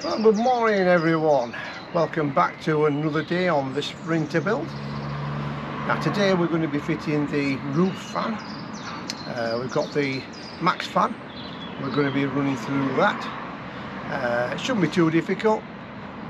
Well, good morning everyone. Welcome back to another day on this Sprinter build. Now today we're going to be fitting the roof fan. We've got the max fan. We're going to be running through that. It shouldn't be too difficult.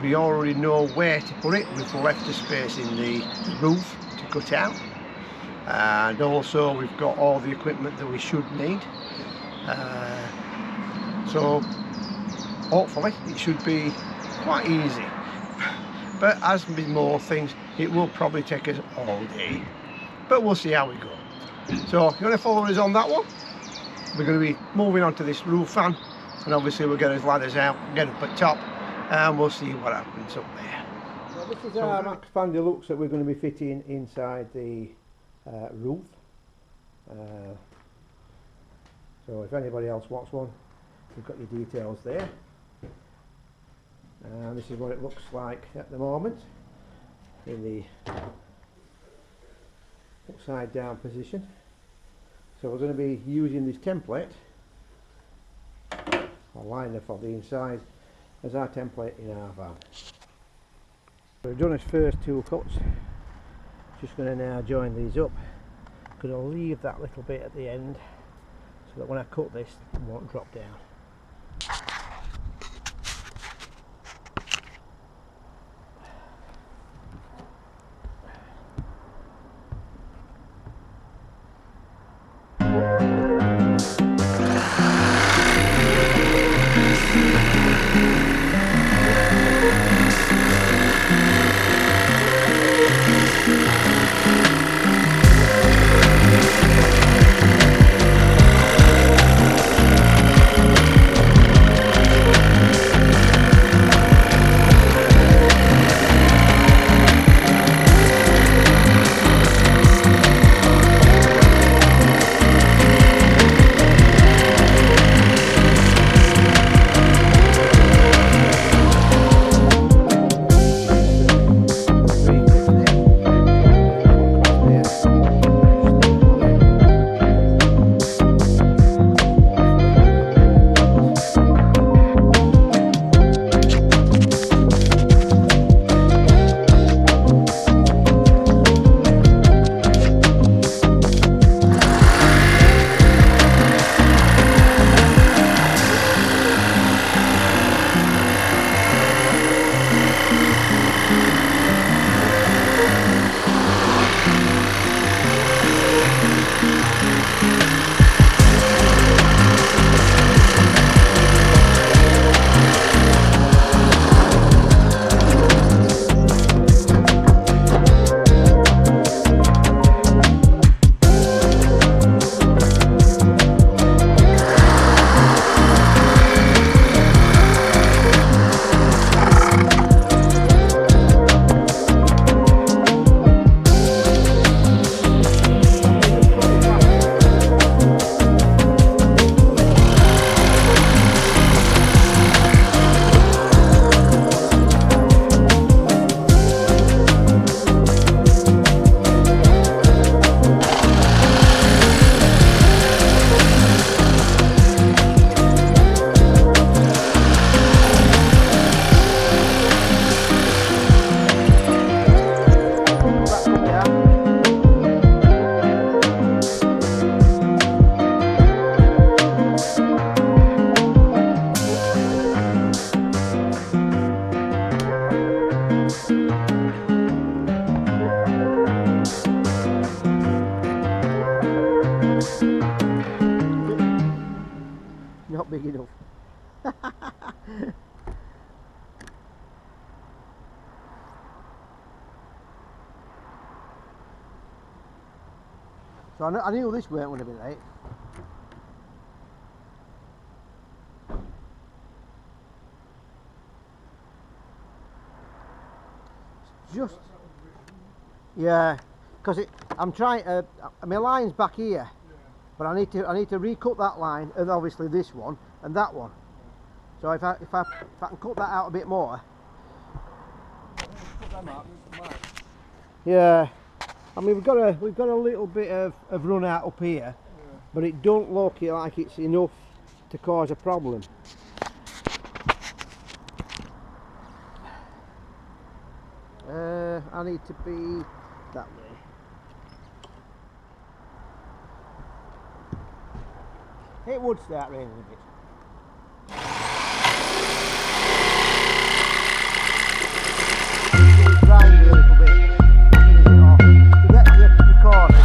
We already know where to put it. We've left the space in the roof to cut out. And also we've got all the equipment that we should need. So hopefully it should be quite easy, but as with more things it will probably take us all day, but we'll see how we go. So if you want to follow us on that one, we're going to be moving on to this roof fan, and obviously we'll get his ladders out, get up at top, and we'll see what happens up there. Well, this is our max fan deluxe that we're going to be fitting inside the roof. So if anybody else wants one, you've got your details there. And this is what it looks like at the moment in the upside down position. So we're going to be using this template, or liner for the inside, as our template in our van. So we've done his first two cuts. Just going to now join these up. Going to leave that little bit at the end so that when I cut this it won't drop down. Not big enough. So I knew this weren't going to be right. Just, yeah, because I'm trying to. My line's back here. But I need to recut that line, and obviously this one and that one. So if I can cut that out a bit more. Yeah, I mean we've got a little bit of run out up here, but it don't look like it's enough to cause a problem. I need to be that way. It would start raining a bit. It's drying a little bit. To get to the corners.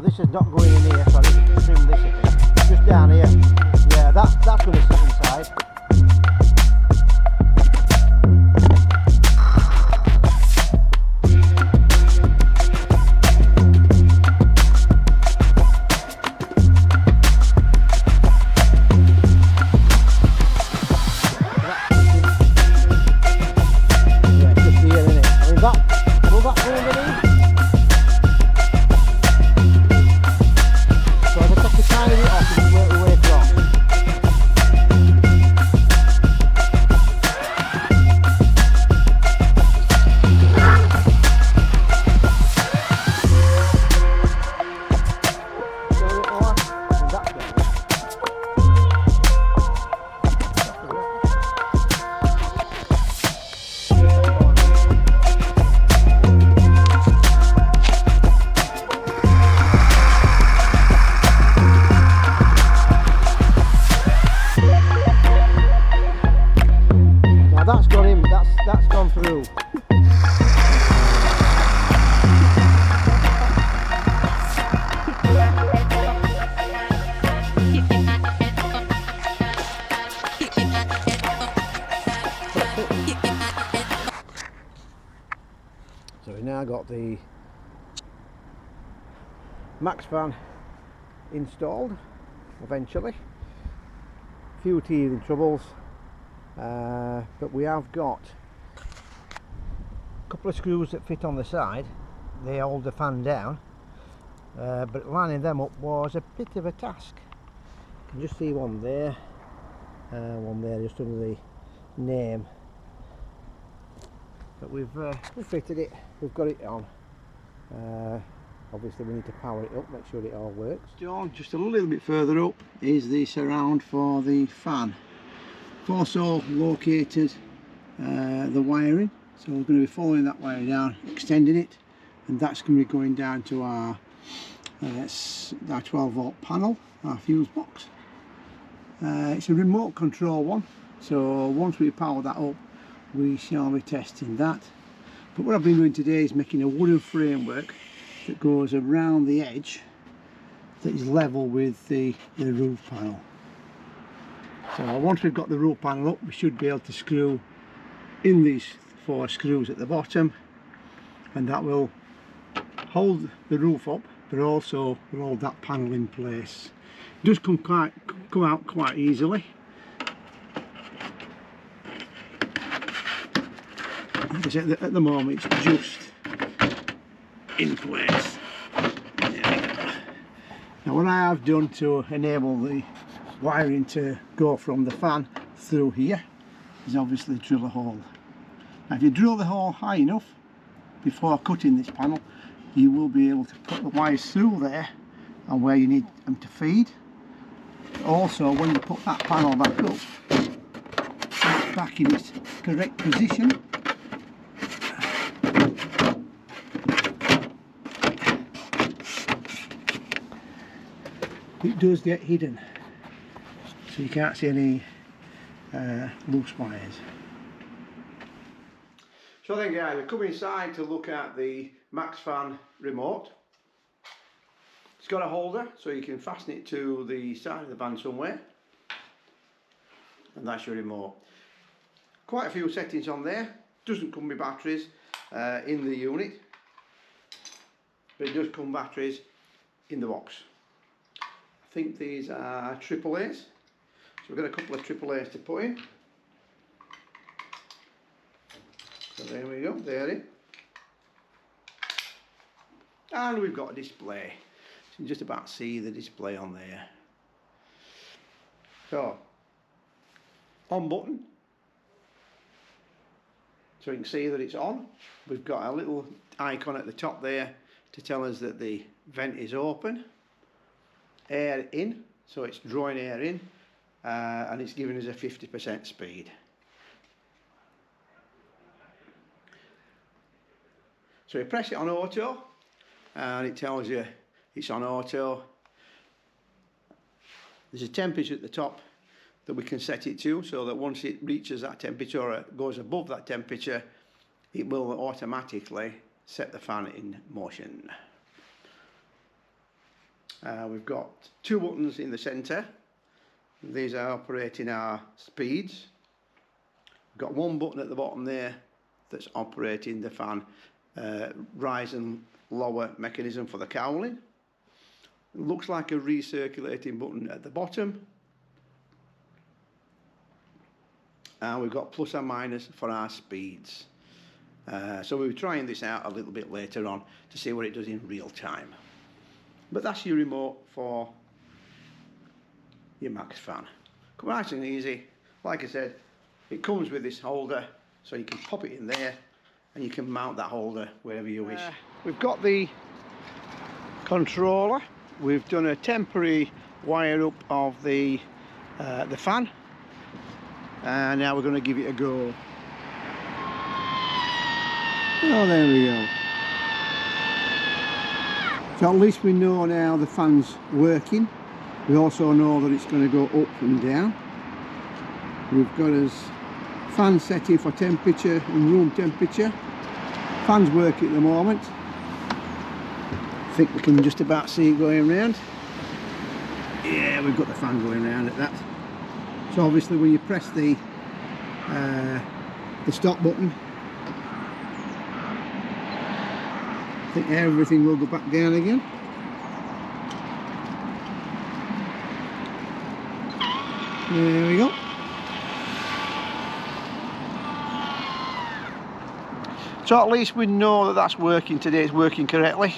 This is not going in here, so I need to trim this a bit. Just down here. Yeah, that's going to sit inside. Yeah, just here, innit? I mean, will that go underneath? Tiny bit off and work the way across. So a bit more, and that's better. That's gone in, that's gone through. So we've now got the max fan installed eventually. A few teething troubles. But we have got couple of screws that fit on the side, they hold the fan down, but lining them up was a bit of a task. You can just see one there just under the name, but we've fitted it, we've got it on. Obviously we need to power it up, make sure it all works. Just a little bit further up is the surround for the fan. I've also located the wiring, so we're going to be following that wire down, extending it, and that's going to be going down to our 12 volt panel, our fuse box. It's a remote control one, so once we power that up we shall be testing that. But what I've been doing today is making a wooden framework that goes around the edge that is level with the roof panel. So once we've got the roof panel up, we should be able to screw in these 4 screws at the bottom, and that will hold the roof up, but also will hold that panel in place. It does come out quite easily. Like I said, at the moment it's just in place. There we go. Now what I have done to enable the wiring to go from the fan through here is obviously drill a hole. Now if you drill the hole high enough before cutting this panel, you will be able to put the wires through there and where you need them to feed. Also, when you put that panel back up, it's back in its correct position. It does get hidden, so you can't see any loose wires. So then guys, we come inside to look at the Max Fan remote. It's got a holder so you can fasten it to the side of the van somewhere, and that's your remote. Quite a few settings on there. Doesn't come with batteries in the unit, but it does come batteries in the box. I think these are AAA's, so we've got a couple of AAA's to put in. So there we go, they're in. And we've got a display. So you can just about see the display on there. So, on button. So you can see that it's on. We've got a little icon at the top there to tell us that the vent is open. Air in, so it's drawing air in, and it's giving us a 50% speed. So you press it on auto and it tells you it's on auto. There's a temperature at the top that we can set it to, so that once it reaches that temperature or goes above that temperature, it will automatically set the fan in motion. We've got 2 buttons in the centre. These are operating our speeds. We've got 1 button at the bottom there that's operating the fan rise and lower mechanism for the cowling. It looks like a recirculating button at the bottom. And we've got plus and minus for our speeds. So we'll be trying this out a little bit later on to see what it does in real time. But that's your remote for your Max Fan. Nice and easy. Like I said, it comes with this holder, so you can pop it in there and you can mount that holder wherever you wish. We've got the controller. We've done a temporary wire up of the fan, and now we're going to give it a go. Oh, there we go. So at least we know now the fan's working. We also know that it's going to go up and down. We've got us fan setting for temperature and room temperature. Fan's working at the moment. I think we can just about see it going around. Yeah, we've got the fan going around at that. So obviously when you press the stop button, I think everything will go back down again. There we go. So at least we know that that's working today, it's working correctly.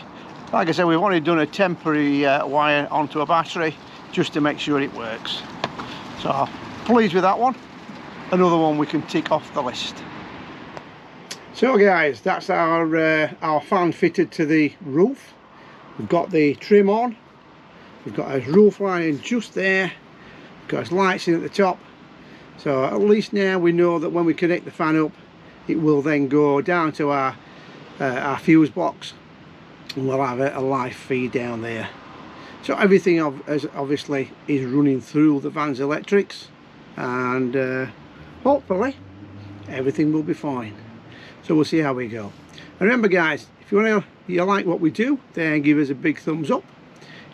Like I said, we've only done a temporary wire onto a battery just to make sure it works. So pleased with that one. Another one we can tick off the list. So guys, that's our fan fitted to the roof. We've got the trim on. We've got our roof lining just there. We've got our lights in at the top. So at least now we know that when we connect the fan up, it will then go down to our fuse box, and we'll have a live feed down there. So everything obviously is running through the van's electrics, and hopefully everything will be fine. So we'll see how we go. And remember guys, if you like what we do, then give us a big thumbs up.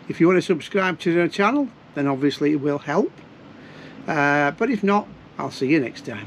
If you want to subscribe to the channel, then obviously it will help. But if not, I'll see you next time.